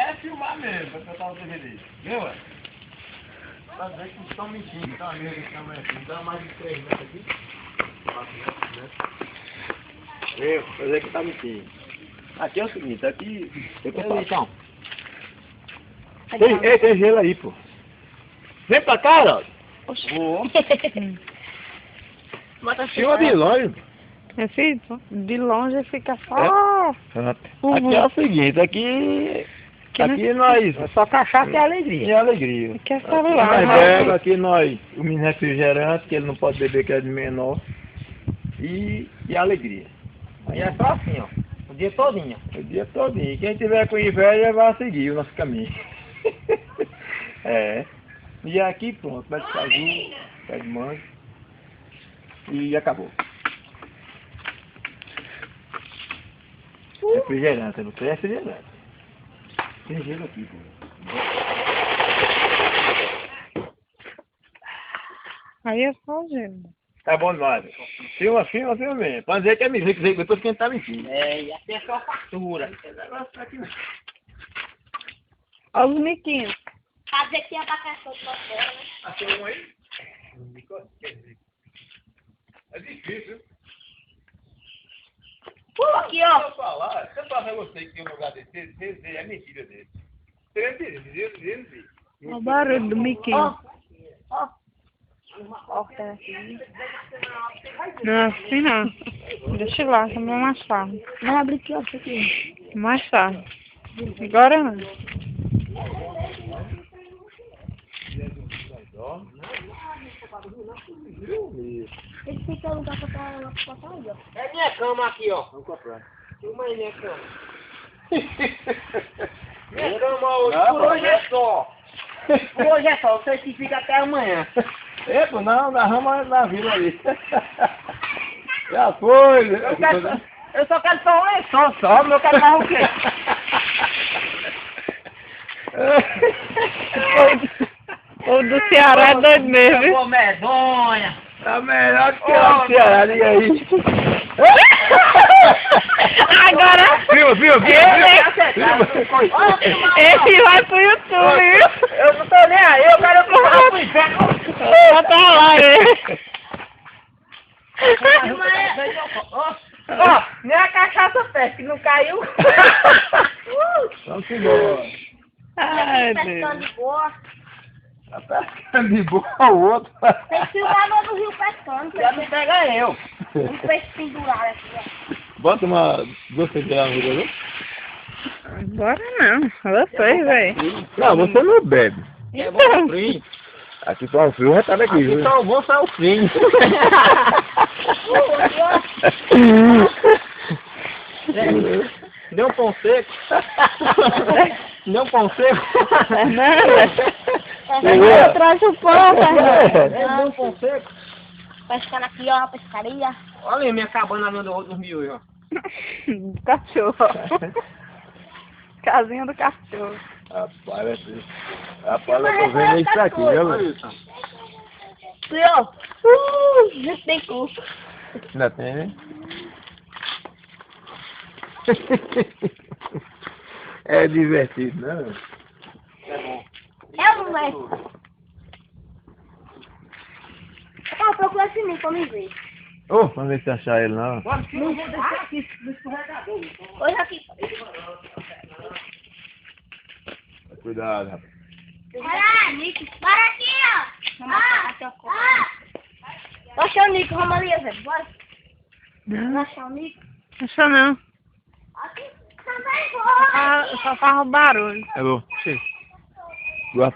quer filmar mesmo, pra botar o DVD. Viu, ué? Pra ver que estão mentindo. Então, amigo, que chama aqui. Dá mais de 3 metros aqui. 4 metros, né? Viu? Pra ver que tá mentindo. Aqui é o seguinte, aqui... Eu quero então. Tem gelo aí, pô. Vem pra cá, ó. Vou. Filma de longe. Assim, de longe fica só... Aqui é o seguinte, aqui nós... É só cachaça e alegria. E alegria. Aqui é Aqui celular. nós bebe, aqui nós... O menino refrigerante, que ele não pode beber, que é de menor. E alegria. E é só assim, ó. O dia todinho. O dia todinho. Quem tiver com inveja vai seguir o nosso caminho. É. E aqui pronto, pé de caju, pé de manga. E acabou. Refrigerante, não tem refrigerante. Tem gelo aqui, pô. Aí é só o gelo. Tá bom demais. Filma mesmo. Pode dizer que é mentira, depois quem tá mentindo. É, e até só fartura. Olha os miquinhos. Fazer que abacaxi de você, né? Achou um aí? É difícil. Aqui, ó. Se eu falar pra você que tem um lugar desse, é mentira dele. Você é mentira. Olha o barulho do miquinho. Ó. Não, assim não. Deixa lá, que não é mais tarde. Vai abrir aqui, ó. Isso aqui. Mais tarde. Agora não. Esse fica o lugar pra botar lá pra botar aí, ó. É minha cama aqui, ó. Vamos comprar. Filma aí minha cama. Minha cama hoje, Não, por hoje é só. Por hoje é só, você que fica até amanhã. Epa, não, na rama na vila ali. Já foi. Eu só quero só um lençol só, meu quero mais o quê? O do Ceará é doido mesmo, viu? Pô, medonha. Tá melhor que o Ceará, liga aí. Agora Filma. esse vai pro YouTube, viu? Eu não tô nem aí, eu quero pro inferno. Bota lá, né? Ó, nem a cachaça pé, que não caiu. Vamos embora. Ai, Pescando Deus. de boa. Tá pescando de boa o outro. Tem que filmar no rio pescando. Já me pega eu. Um peixe pendurado aqui, ó. Bota duas centenas no jogo. Agora não. Vocês, velho. Não, você não bebe. É bom Então, frio. Aqui só o frio já tá daqui, viu? Então o bom é o fim. Deu um pão seco. Deu um pão seco. Eu trouxe o pão, Fernando. Deu um pão seco. Pescando aqui, ó, na pescaria. Olha aí minha cabana dos miúdos, ó. Cachorro. Casinha do cachorro. Rapaz, eu tô vendo isso aqui, viu, Luiz? Aqui, ó. Gente tem curso. Ainda tem, né? É divertido, né? É um moleque. Ó, procura esse mim pra me ver. Ô, vamos ver se achar ele não. Olha aqui, eu vou deixar aqui no escorregador. Hoje aqui. Cuidado, rapaz. Olha, Nico. Bora aqui, ó. Vou achar o Nico, vamos ali, velho. Bora. Vamos Não, achar o Nico. acho não. Aqui também vou. Só faz o barulho. É bom. Sim. Boa